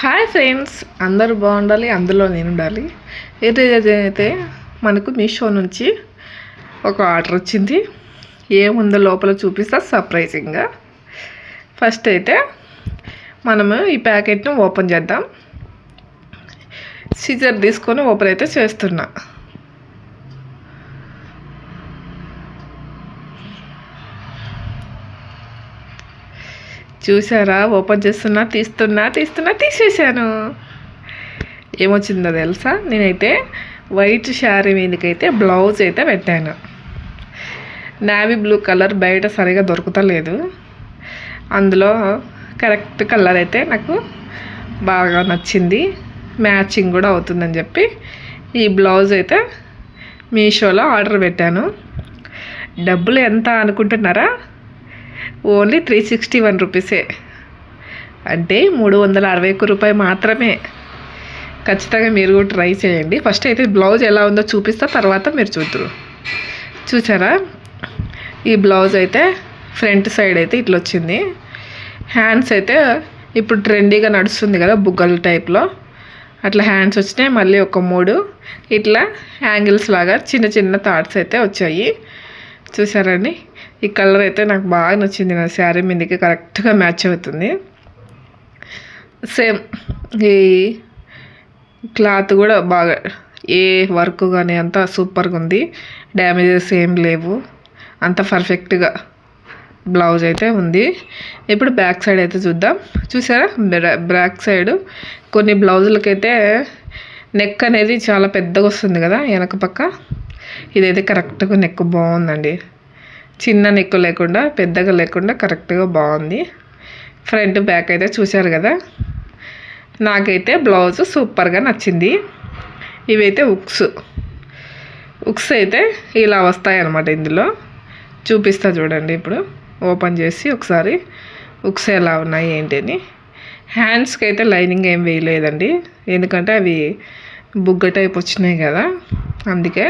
Hi friends, అందరూ బాగుండాలి, అందులో నేను ఉండాలి. అయితే మనకు మీషో నుంచి ఒక ఆర్డర్ వచ్చింది. ఏముందో లోపల చూపిస్తా సర్ప్రైజింగ్గా. ఫస్ట్ అయితే మనము ఈ ప్యాకెట్ను ఓపెన్ చేద్దాం. సిజర్ తీసుకొని ఓపెన్ అయితే చేస్తున్నా. చూసారా, ఓపెన్ చేస్తున్నా, తీసేసాను. ఏమొచ్చిందో తెలుసా? నేనైతే వైట్ శారీ మీదకైతే బ్లౌజ్ అయితే పెట్టాను. నావీ బ్లూ కలర్ బయట సరిగా దొరుకుతలేదు. అందులో కరెక్ట్ కలర్ అయితే నాకు బాగా నచ్చింది, మ్యాచింగ్ కూడా అవుతుందని చెప్పి ఈ బ్లౌజ్ అయితే మీషోలో ఆర్డర్ పెట్టాను. డబ్బులు ఎంత అనుకుంటున్నారా? ఓన్లీ 361 రూపీసే, అంటే 361 రూపాయలు మాత్రమే. ఖచ్చితంగా మీరు కూడా ట్రై చేయండి. ఫస్ట్ అయితే బ్లౌజ్ ఎలా ఉందో చూపిస్తా, తర్వాత మీరు చూద్దరు. చూసారా, ఈ బ్లౌజ్ అయితే ఫ్రంట్ సైడ్ అయితే ఇట్లా వచ్చింది. హ్యాండ్స్ అయితే ఇప్పుడు ట్రెండీగా నడుస్తుంది కదా, బుగ్గల టైప్లో అట్లా హ్యాండ్స్ వచ్చినాయి. మళ్ళీ ఒక 3 ఇట్లా యాంగిల్స్ లాగా చిన్న చిన్న థాట్స్ అయితే వచ్చాయి. చూసారండి, ఈ కలర్ అయితే నాకు బాగా నచ్చింది. నా శారీ మీదకి కరెక్ట్గా మ్యాచ్ అవుతుంది. సేమ్ ఈ క్లాత్ కూడా బాగా, ఏ వర్క్ కానీ అంతా సూపర్గా ఉంది. డ్యామేజెస్ ఏం లేవు, అంత పర్ఫెక్ట్గా బ్లౌజ్ అయితే ఉంది. ఇప్పుడు బ్యాక్ సైడ్ అయితే చూద్దాం. చూసారా, బ్యాక్ సైడ్ కొన్ని బ్లౌజులకైతే నెక్ అనేది చాలా పెద్దగా వస్తుంది కదా వెనక పక్క. ఇదైతే కరెక్ట్గా నెక్ బాగుందండి. చిన్న నెక్ లేకుండా, పెద్దగా లేకుండా కరెక్ట్గా బాగుంది. ఫ్రంట్ బ్యాక్ అయితే చూశారు కదా. నాకైతే బ్లౌజ్ సూపర్గా నచ్చింది. ఇవైతే ఉక్స్ అయితే ఇలా వస్తాయి అన్నమాట. ఇందులో చూపిస్తా చూడండి. ఇప్పుడు ఓపెన్ చేసి ఒకసారి ఉక్స్ ఎలా ఉన్నాయి ఏంటి అని. హ్యాండ్స్కి అయితే లైనింగ్ ఏం వేయలేదండి, ఎందుకంటే అవి బుగ్గ టైప్ వచ్చినాయి కదా, అందుకే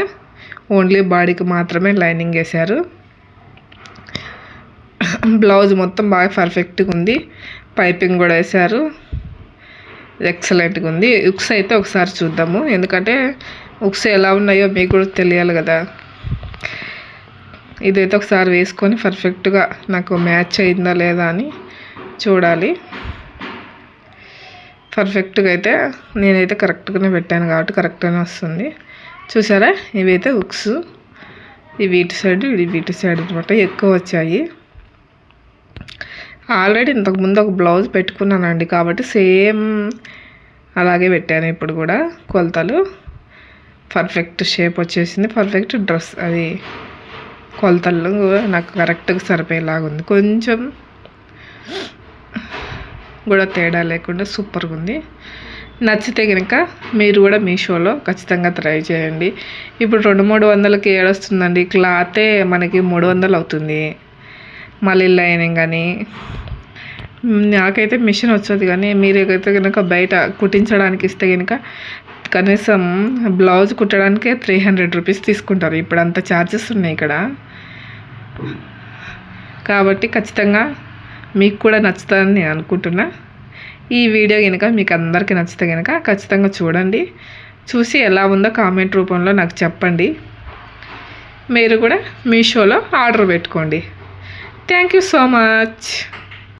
ఓన్లీ బాడీకి మాత్రమే లైనింగ్ వేశారు. బ్లౌజ్ మొత్తం బాగా పర్ఫెక్ట్గా ఉంది. పైపింగ్ కూడా వేశారు, ఎక్సలెంట్గా ఉంది. ఉక్స్ అయితే ఒకసారి చూద్దాము, ఎందుకంటే ఉక్స్ ఎలా ఉన్నాయో మీకు కూడా తెలియాలి కదా. ఇదైతే ఒకసారి వేసుకొని పర్ఫెక్ట్గా నాకు మ్యాచ్ అయిందా లేదా అని చూడాలి. పర్ఫెక్ట్గా అయితే నేనైతే కరెక్ట్గానే పెట్టాను కాబట్టి కరెక్ట్గానే వస్తుంది. చూసారా, ఇవైతే ఉక్స్. ఇవి ఇటు సైడ్, ఇటు సైడ్ అనమాట ఎక్కువ వచ్చాయి. ఆల్రెడీ ఇంతకుముందు ఒక బ్లౌజ్ పెట్టుకున్నానండి, కాబట్టి సేమ్ అలాగే పెట్టాను. ఇప్పుడు కూడా కొలతలు పర్ఫెక్ట్ షేప్ వచ్చేసింది. పర్ఫెక్ట్ డ్రెస్, అది కొలతలు నాకు కరెక్ట్గా సరిపోయేలాగా ఉంది. కొంచెం కూడా తేడా లేకుండా సూపర్గా ఉంది. నచ్చితే కనుక మీరు కూడా మీషోలో ఖచ్చితంగా ట్రై చేయండి. ఇప్పుడు 200-300కి ఏడొస్తుందండి. క్లాతే మనకి 300 అవుతుంది. మళ్ళీ లైనింగ్ కానీ, నాకైతే మిషన్ వచ్చేది, కానీ మీరు అయితే కనుక బయట కుట్టించడానికి ఇస్తే కనుక కనీసం బ్లౌజ్ కుట్టడానికే 300 రూపీస్ తీసుకుంటారు. ఇప్పుడు అంత ఛార్జెస్ ఉన్నాయి ఇక్కడ. కాబట్టి ఖచ్చితంగా మీకు కూడా నచ్చుతుందని నేను అనుకుంటున్నా. ఈ వీడియో కనుక మీకు అందరికీ నచ్చితే కనుక ఖచ్చితంగా చూడండి. చూసి ఎలా ఉందో కామెంట్ రూపంలో నాకు చెప్పండి. మీరు కూడా మీషోలో ఆర్డర్ పెట్టుకోండి. Thank you so much.